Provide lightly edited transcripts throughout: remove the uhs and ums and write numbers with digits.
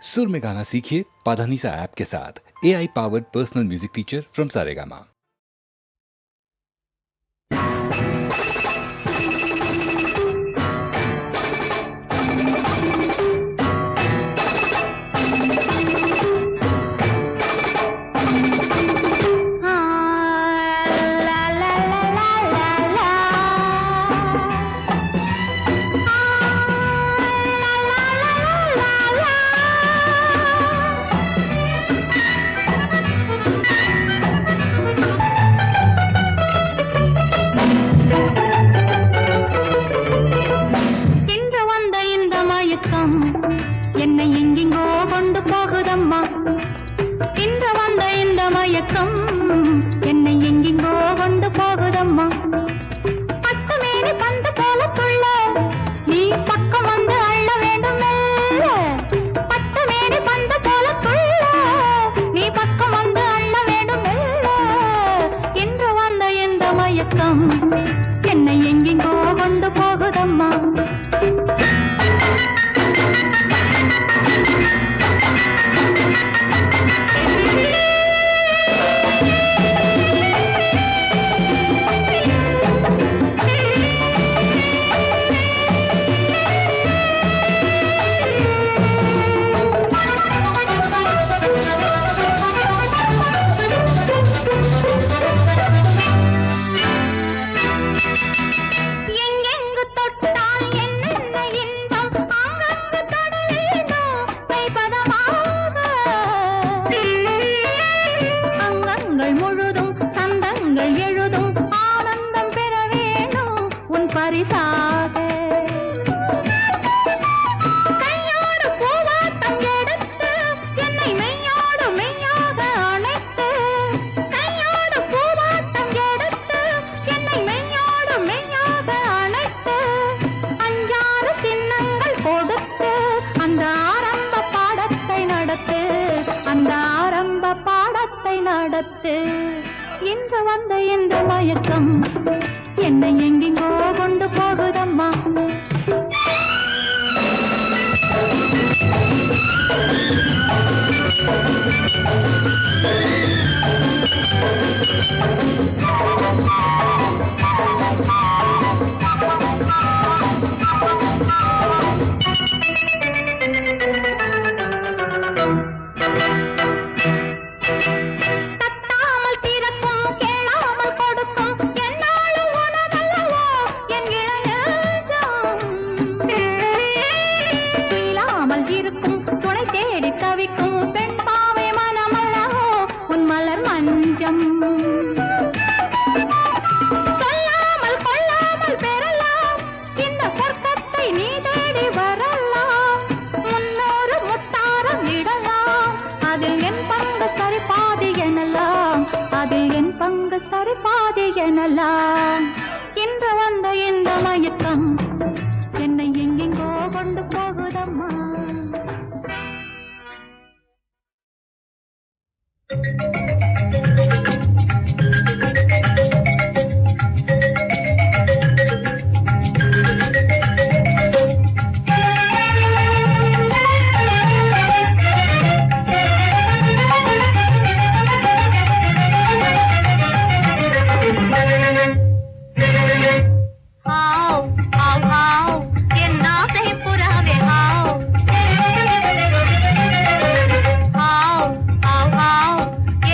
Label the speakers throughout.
Speaker 1: सुर में गाना सीखिए पाधानीसा ऐप के साथ। AI powered personal music teacher from Saregama.
Speaker 2: என்னை எங்கெங்கோ கொண்டு போகுதம்மா. இன்று வந்த இந்த மயக்கம் என்னை எங்கெங்கோ கொண்டு போகுதம்மா. பத்து மேனி பந்து போல துள்ள நீ பக்கம் வந்து அள்ள வேண்டும் மெல்ல. பத்து மேனி பந்து போல துள்ள நீ பக்கம் வந்து அள்ள வேண்டும் மெல்ல. இன்று வந்த இந்த மயக்கம் என்னை எங்கெங்கோ கொண்டு போகுதம்மா. இன்று வந்த இந்த மயக்கம் என்னை எங்கெங்கோ கொண்டு போகுதம்மா. இன்று வந்த இந்த மயக்கம் என்னை எங்கெங்கோ கொண்டு போகுதம்மா.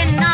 Speaker 3: என்ன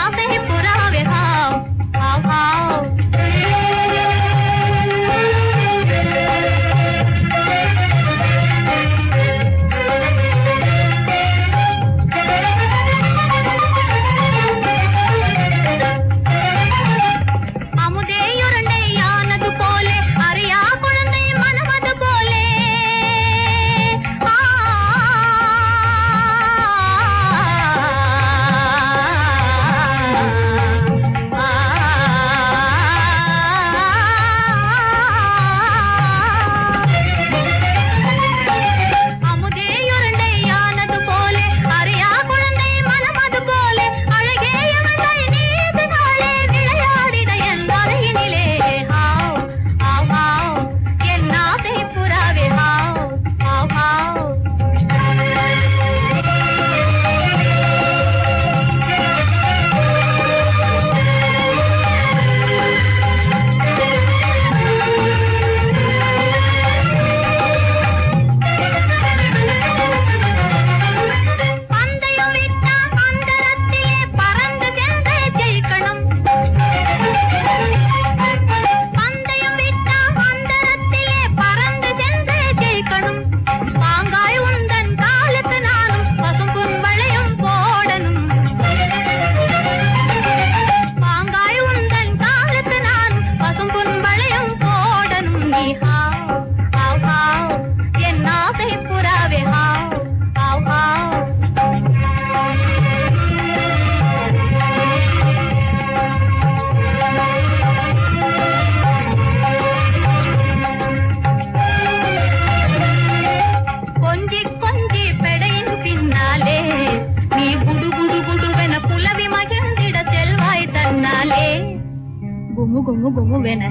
Speaker 2: கும்மு கும்முவென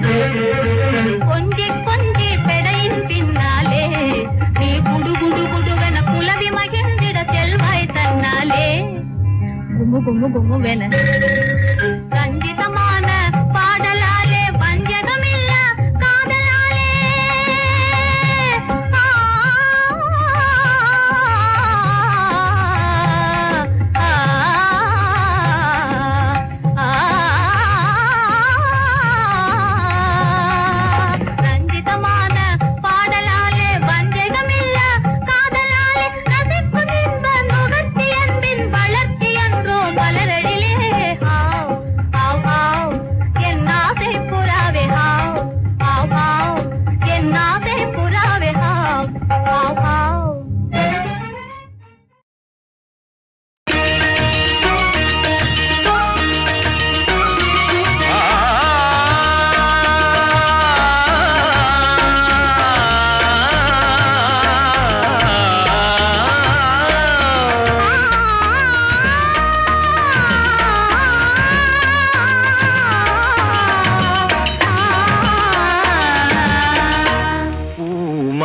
Speaker 2: கொஞ்சி கொஞ்சி பெடையின் பின்னாலே நீ குடு குடு குடுவென குலவி மகிழ்ந்திட செல்வாய் தன்னாலே கும்மு கும்மு கும்முவென ரஞ்சிதமான பாடலாலே வஞ்சகமில்ல காதலாலே ரஞ்சிதமான பாடலாலே வஞ்சகமில்ல காதலாலே ரசிக்கும் இன்ப நுகர்ச்சி அன்பின் வளர்ச்சி என்றோ மலரடிலே ஹாவ் ஹாவ் ஹாவ் என் ஆசை புறாவே ஹாவ் ஹாவ் ஹாவ் என் ஆசை புறாவே ஹாவ் ஹாவ் ஹாவ்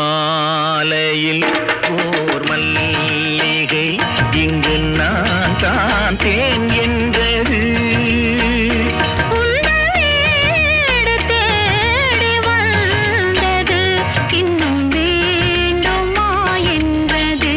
Speaker 3: பூமாலையில் ஓர் மல்லிகை இங்கு நான் தான் தேன் என்றது
Speaker 2: உன்னை தேடி வந்தது இன்னும் வேண்டுமா என்றது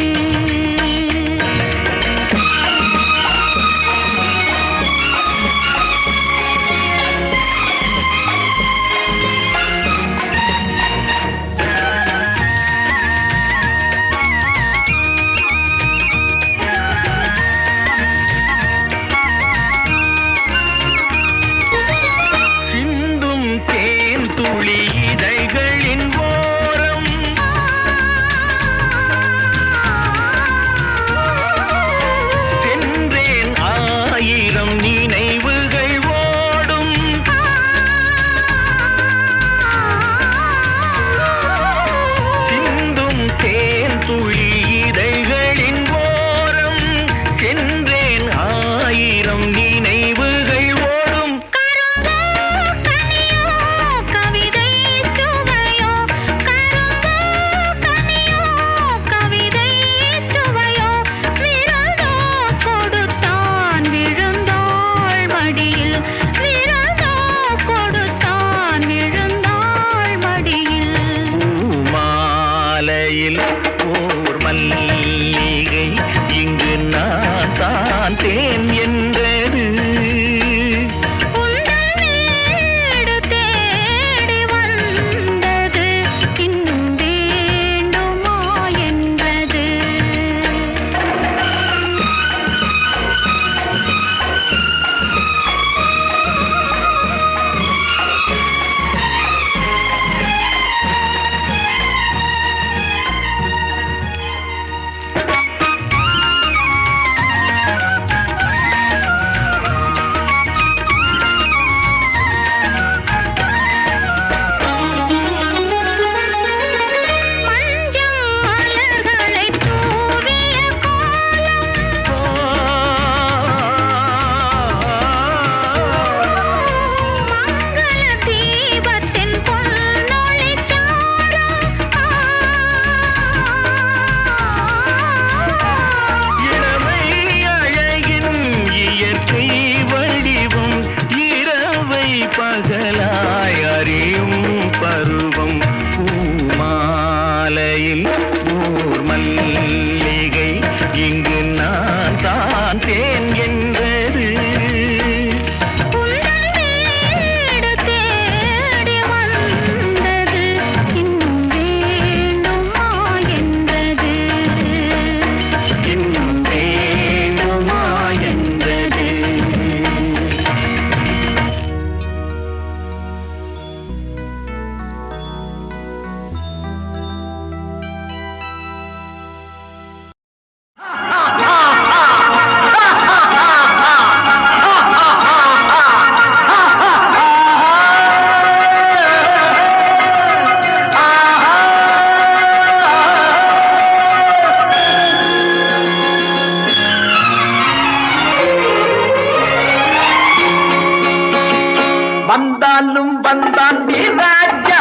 Speaker 3: வந்தாலும் வந்தான் ராஜா,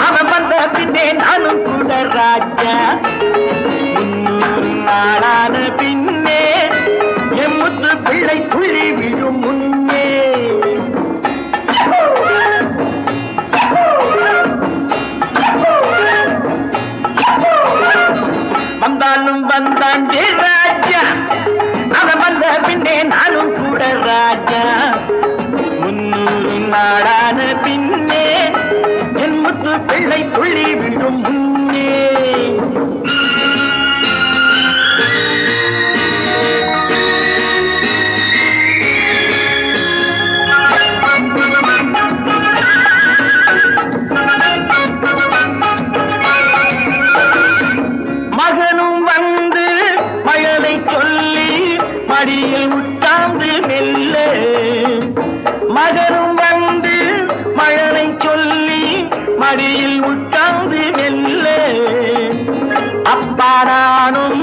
Speaker 3: அவன் வந்த பின்னே நானும் கூட ராஜா. 300 நாளான பின்னே என் முத்து பிள்ளை துள்ளி விழும் முன்னே. வந்தாலும் வந்தான் ராஜா, அவன் வந்த பின்னே நானும் கூட ராஜா. 300 நாளான பின்னே என் முத்து பிள்ளை துள்ளி விடும் முன்னே. மகனும் வந்து மழலை சொல்லி மடியில் உட்கார்ந்து மெல்ல. மகனும் வந்து மழலை சொல்லி மடியில் உட்கார்ந்து மெல்ல. அப்பா நானும்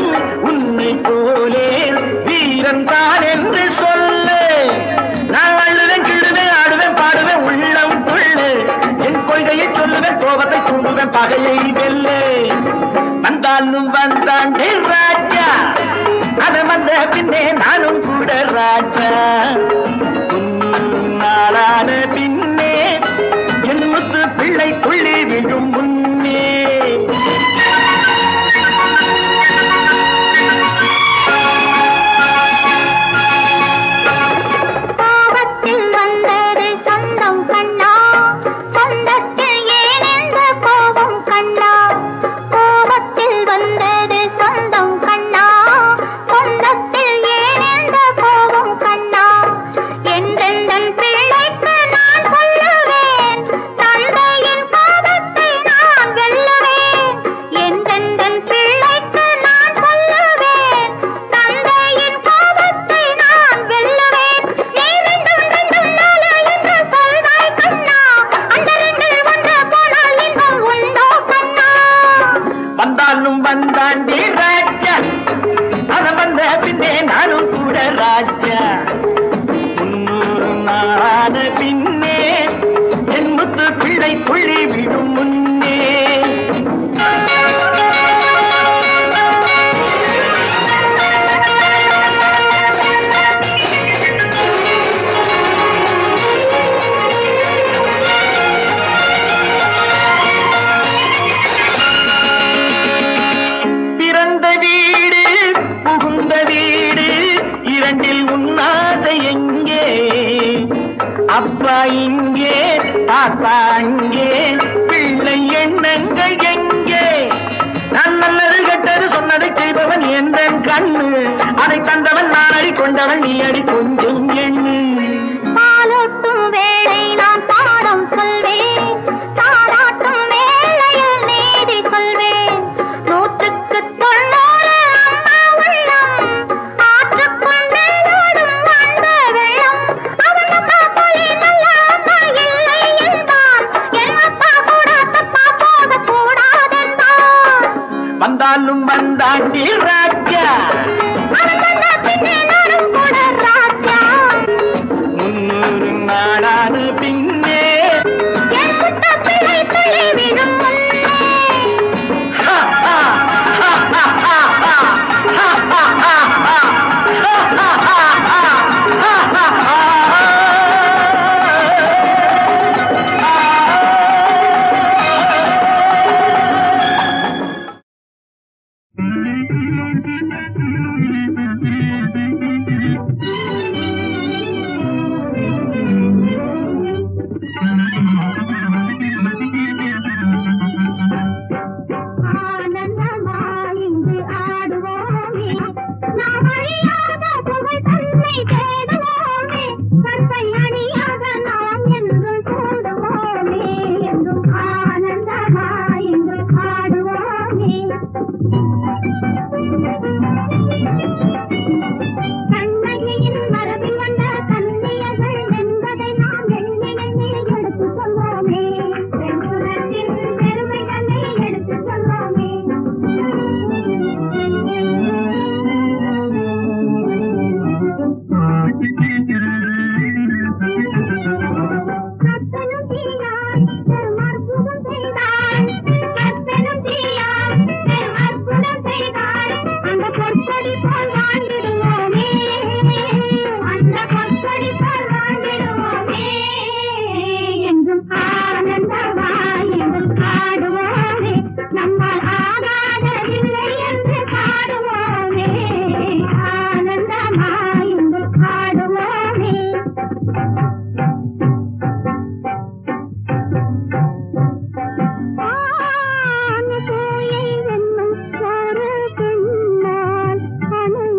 Speaker 3: உன்னை போலே வீரன் தான் என்று சொல்ல. நான் அழுவேன், கிழுவேன், ஆடுவேன், பாடுவேன், உள்ளம் துள்ள. என் கொள்கையை சொல்லுவேன், கோபத்தை தூண்டுவேன், பகையை வெல்ல. வந்தாலும் வந்தான் ராஜா, அவன் வந்த பின்னே நானும் கூட ராஜா. 300 நாளான பின்னே என் முத்து பிள்ளை துள்ளி விழும் முன்னே.
Speaker 2: கோபத்தில் வந்தது சொந்தம் கண்ணா, சொந்தத்தில் ஏன் என்ற கோபம் கண்ணா. கோபத்தில் வந்தது சொந்தம் கண்ணா, சொந்தத்தில் ஏன் என்ற கோபம் கண்ணா. என்றெந்தன் பிள்ளைக்கு நான் சொல்லுவேன், தந்தையின் கோபத்தை நான் வெல்லுவேன். என்றெந்தன் பிள்ளைக்கு நான் சொல்லுவேன், தந்தையின் கோபத்தை நான் வெல்லுவேன். நீ ரெண்டும் ரெண்டும் நாலு என்று சொல்வாய் கண்ணா, அந்த ரெண்டில் ஒன்று போனால் இன்பம் உண்டோ கண்ணா.
Speaker 3: வந்தாலும் வந்தான் ராஜா, அவன் வந்த பின்னே நானும் கூட ராஜா. 300 நாளான பின்னே என் முத்து பிள்ளை துள்ளி விடும் முன்னே. பிறந்த வீடு புகுந்த வீடு இரண்டில் உன்னாசை எங்கே? அப்பா இங்கே, தாத்தா அங்கே, பிள்ளை எண்ணங்கள் எங்கே? நான் நல்லது கெட்டது சொன்னதை செய்பவன் எந்த கண்ணு, அதை தந்தவன் நான் அடி கொண்டவன் நீ அடி கொஞ்சம் எண்ணு.
Speaker 2: பாலூட்டும் வேளை நான் பாடம் சொல்வேன், தாலாட்டும் வேளையில் நீதி சொல்வேன். 100க்கு 90 அம்மா உள்ளம், ஆற்றுக்குள் மேலோடும் அந்த வெள்ளம். அவன் அம்மா போலே நல்ல அம்மா இல்லை என்பான், என் அப்பா கூட தப்பா போகக்கூடாதென்பான்.
Speaker 3: வந்தாலும் வந்தான் ராஜா,
Speaker 2: அவன் வந்த பின்னே நானும் கூட ராஜா. பொற்கொடி போல் வாழ்ந்திடுவோமே, அந்த பொற்கொடி போல் வாழ்ந்திடுவோமே. என்றும் ஆனந்தமாய் எங்கள் பாடுவோமே, நம்மால் ஆகாததில்லை என்று பாடுவோமே, ஆனந்தமாய் எங்கள் பாடுவோமே. ஆன பூயை என்னும் ஒரு பெண்ணால் அணு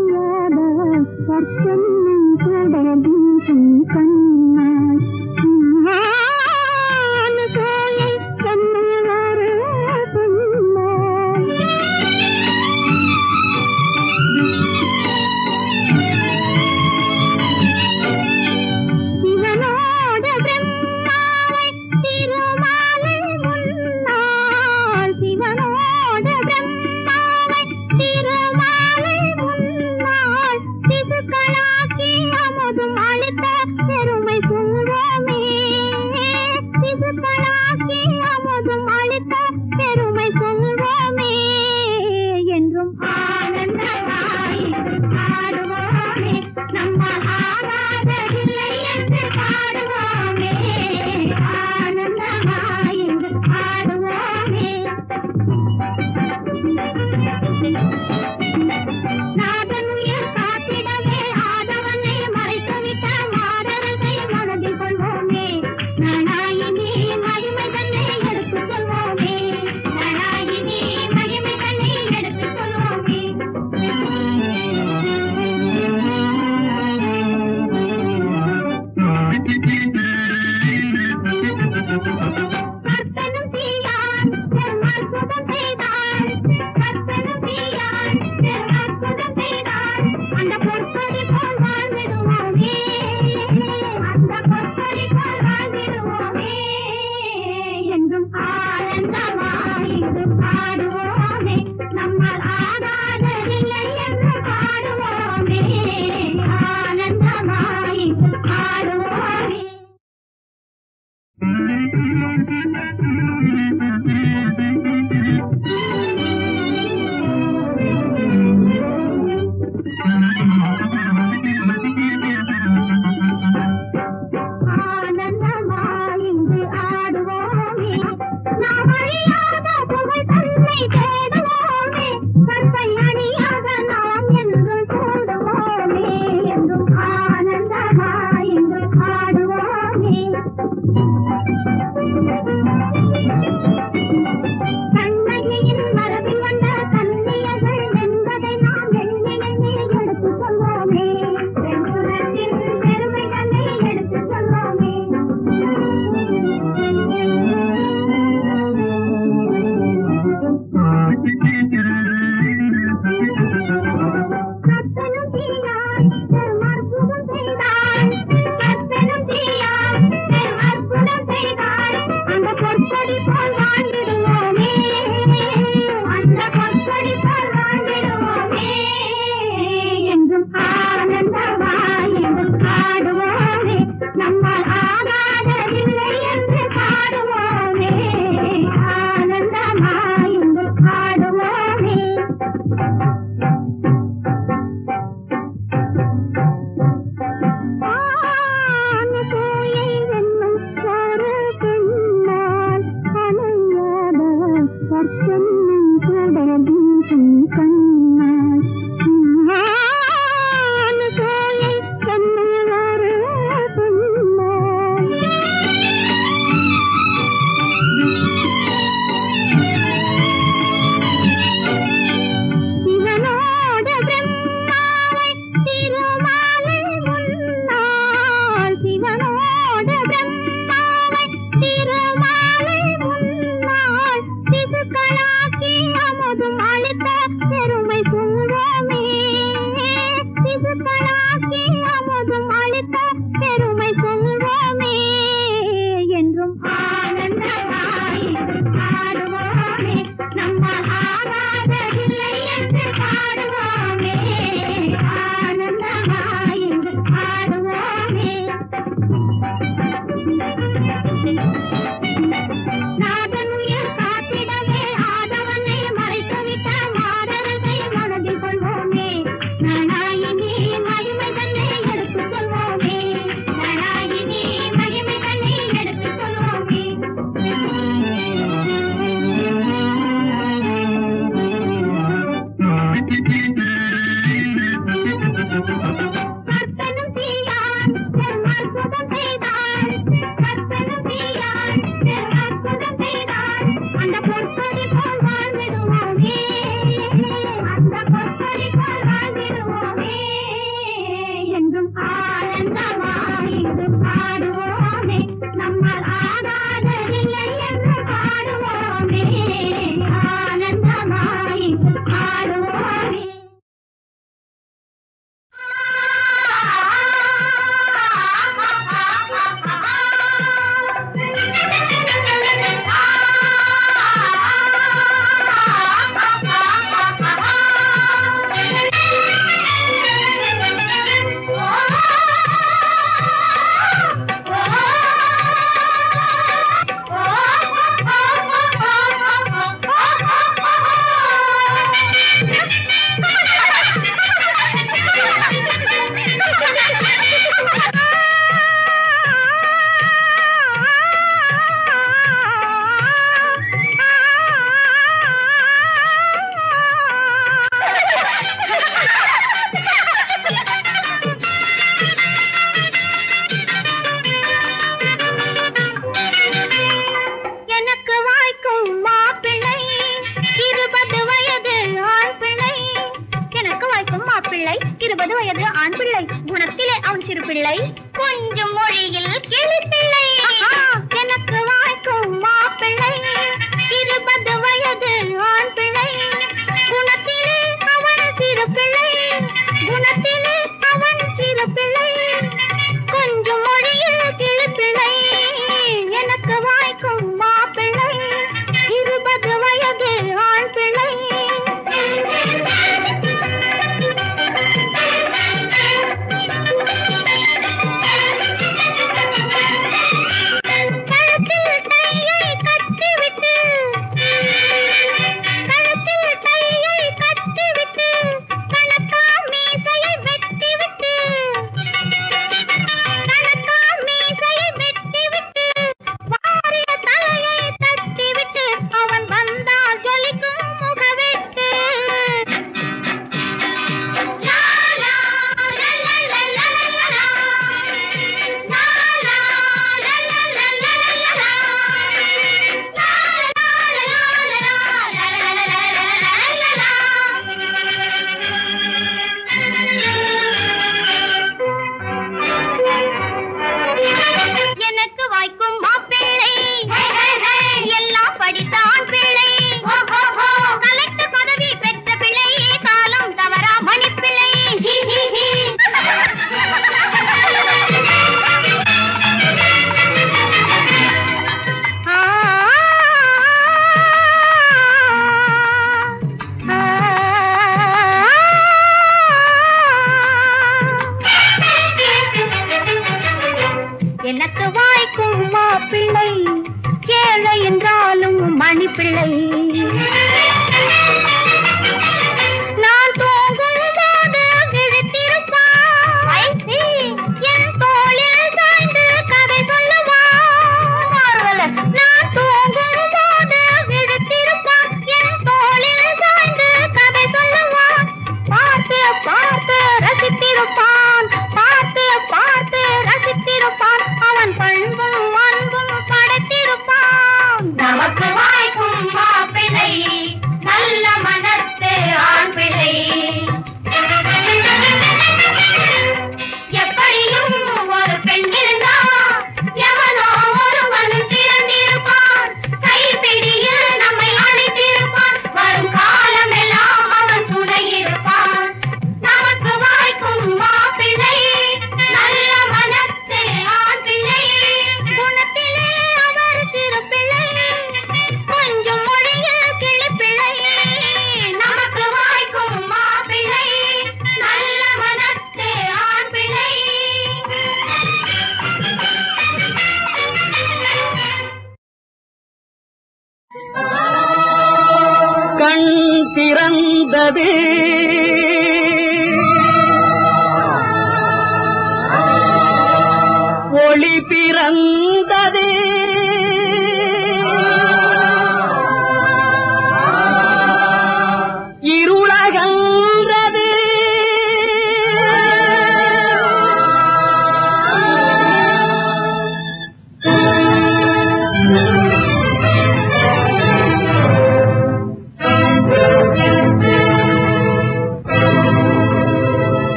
Speaker 3: கண் திறந்தது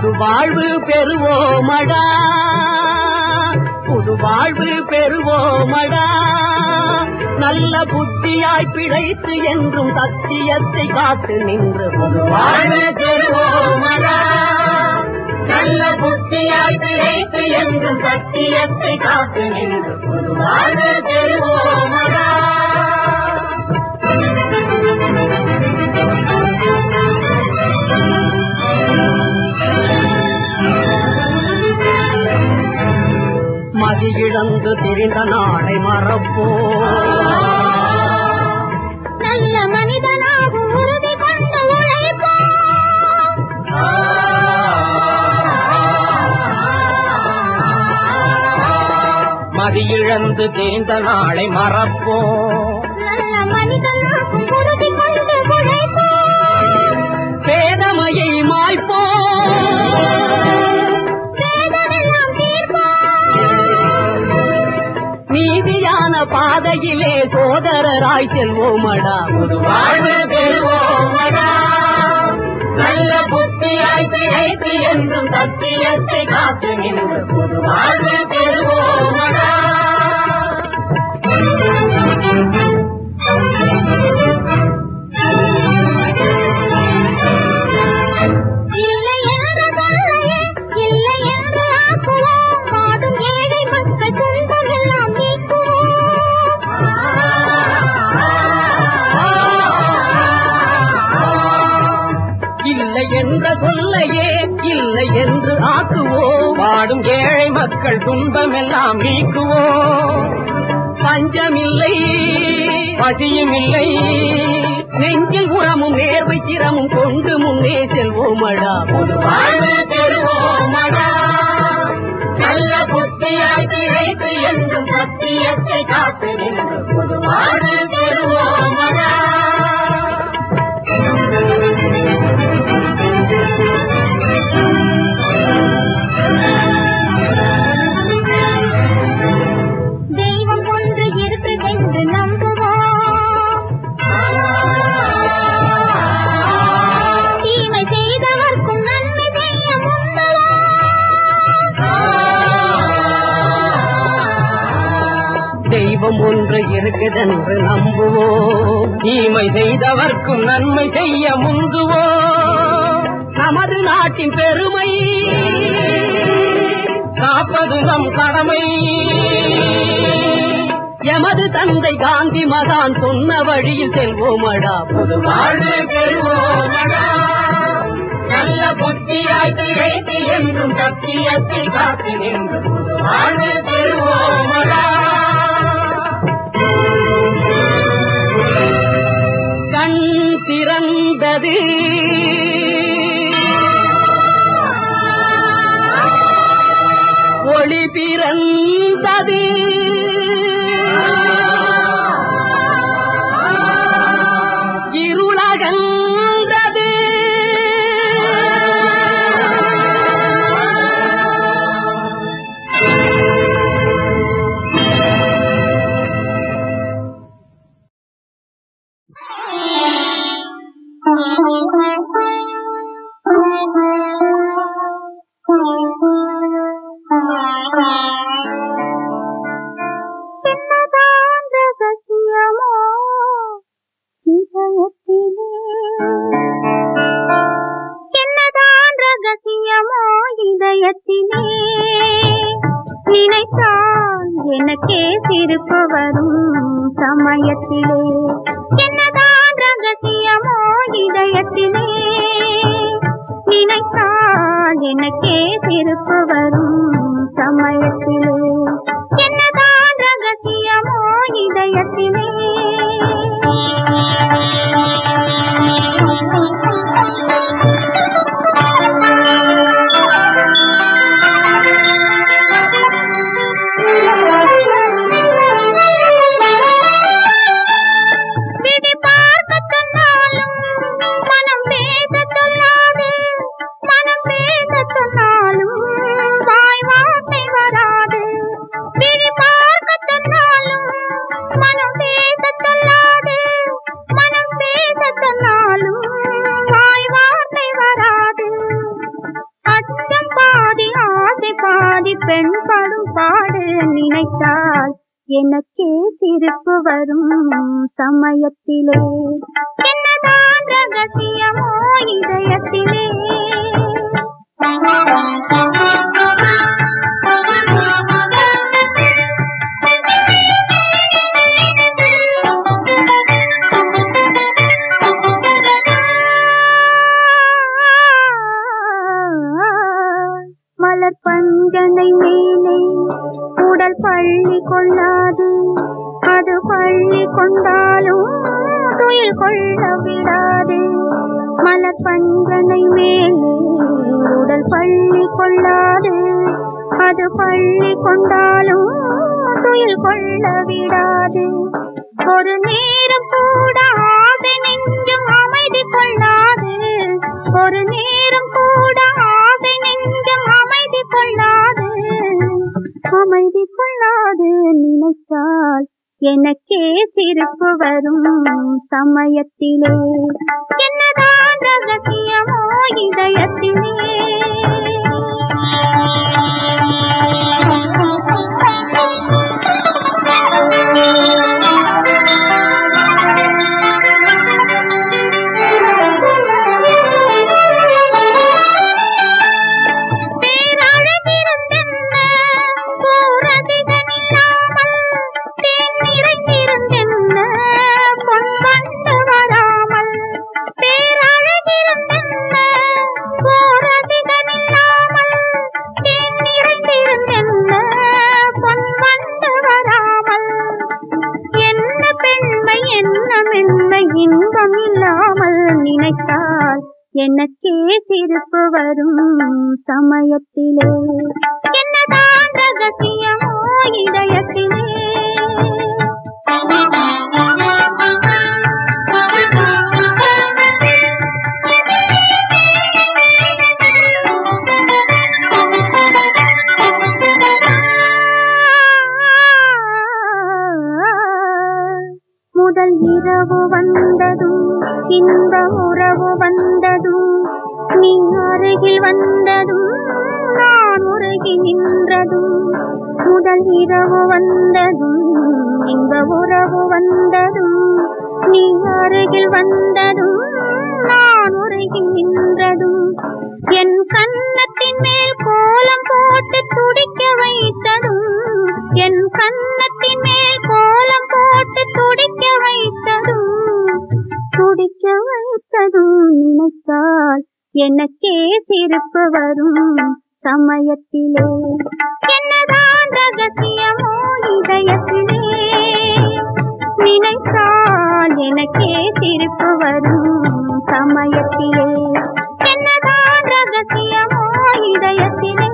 Speaker 4: புது வாழ்வு பெறுவோமடா, புது வாழ்வு பெறுவோமடா. நல்ல புத்தியாய் பிழைத்து என்றும் சத்தியத்தை காத்து நின்று புது வாழ்வு பெறுவோமடா. நல்ல புத்தியாய் பிழைத்து என்றும் சத்தியத்தை காத்து நின்று புது வாழ்வு பெறுவோமடா. மதியிழந்து திரிந்த நாளை மறப்போம்,
Speaker 2: நல்ல மனிதனாக உறுதி கொண்டு உழைப்போம்.
Speaker 4: மதியிழந்து திரிந்த நாளை மறப்போம்,
Speaker 2: நல்ல மனிதனாக உறுதி கொண்டு உழைப்போம்.
Speaker 4: பேதமையை மாய்ப்போம்,
Speaker 2: வேதனையெல்லாம் தீர்ப்போம்.
Speaker 4: நீதியான பாதையிலே சோதரராய் செல்வோமடா, புது வாழ்வு பெறுவோமடா. நல்ல புத்தியாய் பிழைத்து என்றும் சத்தியத்தை காத்து நின்று புது வாழ்வு பெறுவோமடா.
Speaker 2: இல்லை என்று சொல்லையே, இல்லை என்று ஆக்குவோம். பாடும் ஏழை மக்கள் துன்பமெல்லாம் நீக்குவோம்.
Speaker 4: இல்லை என்ற சொல்லையே இல்லை என்று ஆக்குவோம், வாடும் ஏழை மக்கள் துன்பமெல்லாம் நீக்குவோம். பஞ்சமில்லை பசியும் இல்லை, நெஞ்சில் உரமும் நேர்வை திறமும் கொண்டு முன்னே செல்வோமடா, புது வாழ்வு பெறுவோமடா. நல்ல புத்தியாய் பிழைத்து என்றும் சத்தியத்தை காத்து நின்று புது வாழ்வு பெறுவோமடா.
Speaker 2: தெய்வம் ஒன்று இருக்குதென்று நம்புவோம். தீமை செய்தவர்க்கும் நன்மை செய்ய முந்துவோம்.
Speaker 4: தெய்வம் ஒன்று இருக்குதென்று நம்புவோம், தீமை செய்தவர்க்கும் நன்மை செய்ய முந்துவோம். நமது நாட்டின் பெருமை காப்பது நம் கடமை. எமது தந்தை காந்தி மகான் சொன்ன வழியில் செல்வோமடா, புது வாழ்வு பெறுவோமடா. நல்ல புத்தியாய் பிழைத்து என்றும் சத்தியத்தை காத்து நின்று புது வாழ்வு பெறுவோமடா. கண் திறந்தது ஒளி பிறந்தது, இருளகன்றது.
Speaker 2: என்னதான் ரகசியமோ இதயத்திலே, என்னதான் ரகசியமோ இதயத்திலே, நினைத்தால் எனக்கே சிரிப்பு வரும் சமயத்திலே. என்னதான் ரகசியமோ இதயத்திலே, நினைத்தால் எனக்கே சிரிப்பு வரும் சமயத்திலே. என்னதான் ரகசியமோ இதயத்திலே. விதி பார்க்க சொன்னாலும் மனம் பேச சொல்லாது, ஜாதி பெண் படும் பாடு நினைத்தால் எனக்கே சிரிப்பு வரும் சமயத்திலே. என்னதான் ரகசியமோ இதயத்திலே. மலர் பஞ்சனை மேலே உடல் பள்ளி கொள்ளாது, அது பள்ளி கொண்டாலும் துயில் கொள்ள விடாது. மலர் பஞ்சனை மேலே உடல் பள்ளி கொள்ளாது, அது பள்ளி கொண்டாலும் துயில் கொள்ள விடாது. ஒரு நேரம் கூட ஆசை நெஞ்சும் அமைதி கொள்ளாது, ஒரு நேரம் கூட ஆசை நெஞ்சும் அமைதி கொள்ளாது, அமைதி கொள்ளாது. நினைத்தால் எனக்கே சிரிப்பு வரும் சமயத்திலே. என்னதான் ரகசியமோ இதயத்திலே. எனக்கே சிரிப்பு வரும் சமயத்திலே. என்னதான் ரகசியமோ இதயத்திலே. முதல் இரவு வந்ததும் இந்த உறவு வந்ததும், நீ அருகில் வந்ததும் நான் உருகி நின்றதும். முதல் இரவு வந்ததும் இந்த உறவு வந்ததும், நீ அருகில் வந்ததும் நான் உருகி நின்றதும். என் கன்னத்தின் மேல் கோலம் போட்டு துடிக்க வைத்ததும், என் கன்னத்தின் மேல் கோலம் போட்டு துடிக்க வைத்ததும், துடிக்க வைத்ததும். நினைத்தால் எனக்கே சிரிப்பு வரும் சமயத்திலே. என்னதான் ரகசியமோ இதயத்திலே. நினைத்தால் எனக்கே சிரிப்பு வரும் சமயத்திலே. என்னதான் ரகசியமோ இதயத்திலே.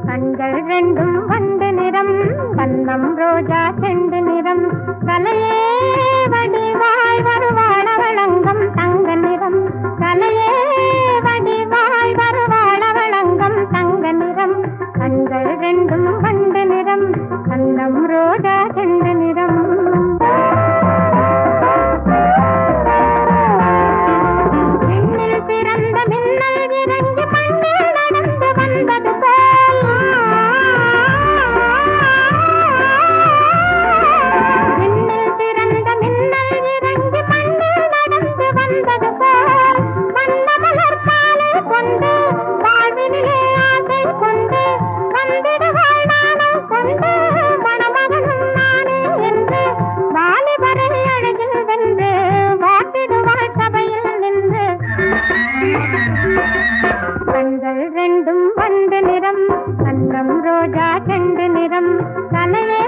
Speaker 2: கண்கள் ரெண்டும் வண்டு நிறம், கண்ணம் ரோஜா செண்டு நிறம். கலையே வடிவாய் வருவாள வளங்கம் தங்க நிறம், கலையே வடிவாய் வருவாள வளங்கம் தங்க நிறம். கண்கள் ரெண்டும் வண்டு நிறம், கண்ணம் ரோஜா செண்டு நிறம். எண்ணில் பிறந்த மின்னல் இறங்கி மண்ணில் நடந்து வந்தது போல், எண்ணில் பிறந்த மின்னல் இறங்கி மண்ணில் நடந்து வந்தது போல், வண்ண மலர் பாலை கொண்டு வாழ்வினிலே ஆசை கொண்டு வந்திடுவாள் நானும் கொண்டு மணமகனும் நானே என்று வாலிபரை அழகில் வென்று வாட்டிடுவாள் சபையில் நின்று. கண்கள் ரெண்டும் வண்டு நிறம், கண்ணம் ரோஜா செண்டு நிறம். கலையே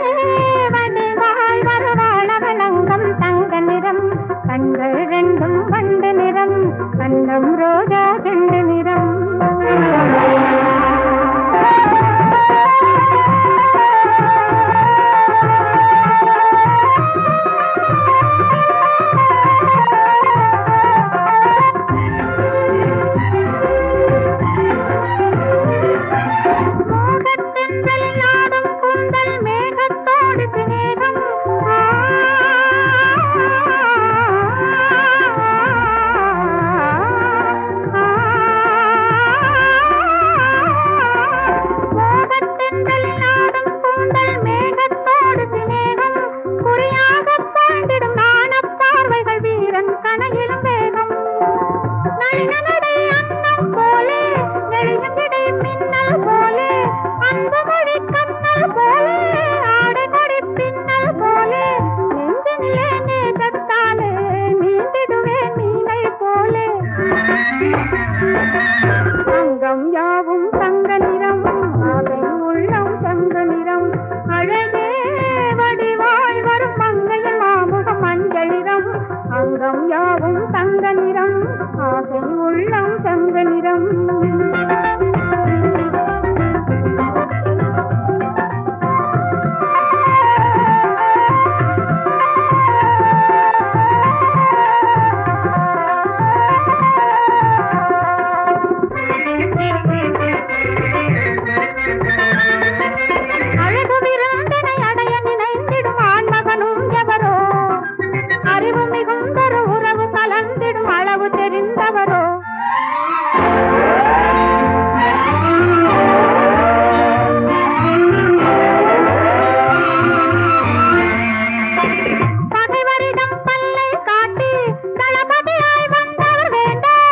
Speaker 2: வடிவாய் வருவாள வளங்கம் தங்க நிறம், கண்கள் ரெண்டும் வண்டு நிறம், கண்ணம் ரோஜா செண்டு நிறம். நளினநடை அன்னம் போலே நெளியங்கிடை மின்னல் போலே அன்பு மொழி கண்ணல் போலே ஆடை கொடி பின்னல் போலே நெஞ்சினிலே நேசத்தாலே நீந்திடுவேன் மீனை போலே அங்கம் யாவும் தங்க நிறம் ஆசை உள்ளம் சங்க நிறம் அழகே வடிவாய் வரும் மங்கையின் மாமுகம் மஞ்சளிரம் அங்கம் யாவும் தங்க நிறம் ஆசை உள்ளம் சங்க நிறம் அழகு விருந்தினை அடைய நினைந்திடும் ஆண்மகனும் எவரோ அறிவு மிகுந்தொரு உறவு கலந்திடும் அளவு தெரிந்தவரோ பகைவரிடம் பல்லை காட்டி தளபதியாய் வந்தவர் வேண்டாம்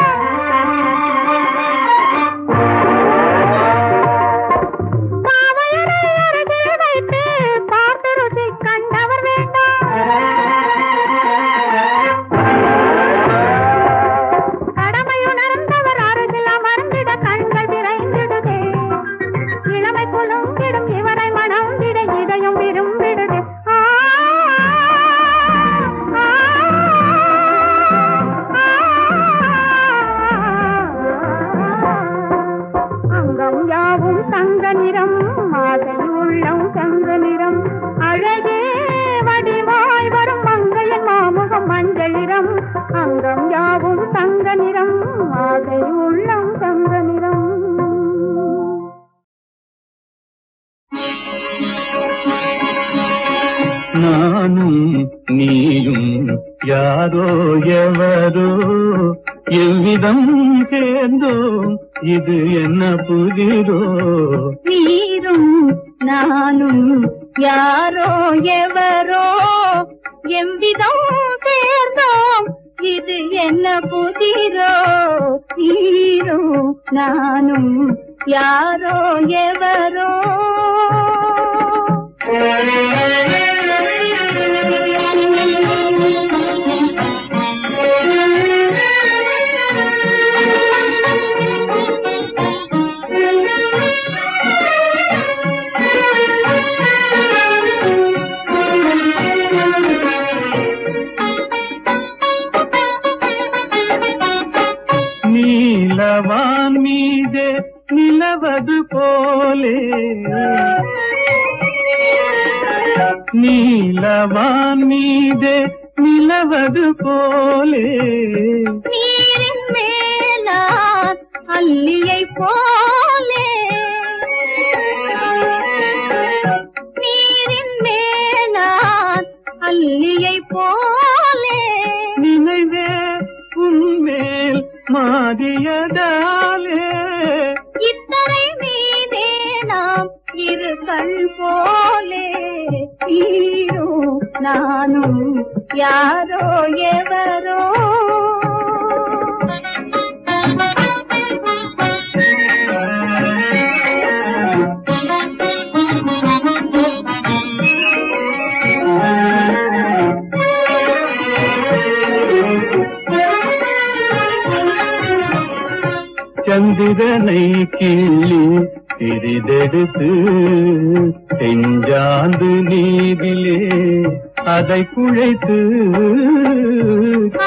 Speaker 2: பாவையரை அருகில் வைத்து பார்த்து ருசி கண்டவர் வேண்டாம் கடமையுணர்ந்தவர் அருகில் அமர்ந்திட கண்கள் விரைந்திடுதே இளமை குலுங்கிடும் இவரை மணந்திட இதயம் விரும்பிடுதே அங்கம் யாவும் தங்க நிறம் ஆசை உள்ளம் சங்க நிறம் அழகே வடிவாய் வரும் மங்கையின் மாமுகம் மஞ்சளிரம் அங்கம் யாவும் தங்க நிறம் ஆசை உள்ளம் சங்க நிறம்
Speaker 3: நானும் நீயும் யாரோ எவரோ எவ்விதம் சேர்ந்தோம் இது என்ன புதிதோ
Speaker 2: நீரும் நானும் யாரோ எவரோ எவ்விதம் சேர்ந்தோம் இது என்ன புதிரோ நீரும் நானும் யாரோ எவரோ
Speaker 3: நீலவான் மீதே நிலவது போலே நீலவான் மீதே நிலவது போலே
Speaker 2: நீரின் மேலார் அல்லியை போலே நீரின் மேலார் அல்லியை போலே
Speaker 3: நினைவே உன்மேல் மாறியதாலே
Speaker 2: இத்தனை மீதே நாம் இரு கண் போலே நீரோ நானும் யாரோ எவரோ
Speaker 3: சந்திரனை கிள்ளி சிறிதெடுத்து செஞ்சாந்து நீதிலே அதை குழைத்து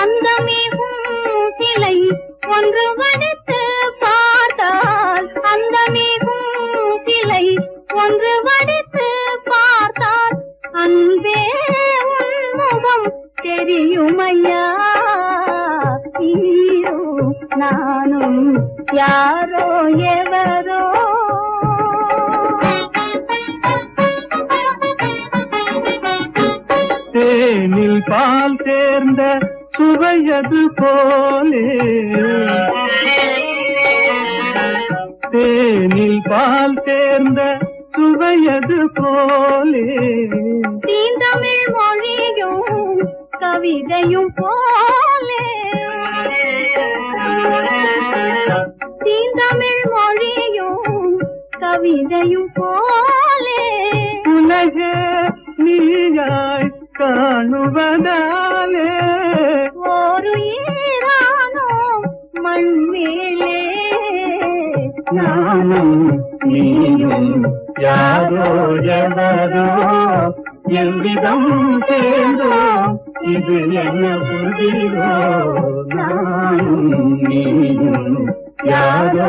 Speaker 2: அந்த மிகும் சிலை ஒன்று வடித்து பார்த்தால் அந்த மிகும் சிலை ஒன்று வடித்து பார்த்தால் அன்பே உன்முகம் தெரியுமையா நீரோ நானும் யாரோ எவரோ
Speaker 3: தேனில் பால் சேர்ந்த சுவையது போலே தேனில் பால் சேர்ந்த சுவையது போலே
Speaker 2: தீந்தமிழ் மொழியும் கவிதையும் போலே கவிதையும் போலே
Speaker 3: உலகே நீயாய் காணுவதாலே
Speaker 2: ஒரு ஈரானோ மண்மேலே
Speaker 3: நானும் நீயும் யாரோ எவரோ எவ்விதம் சேர்ந்தோ இது என்ன புதிரோ நானும் நீயும் யாரோ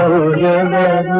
Speaker 3: எவரோ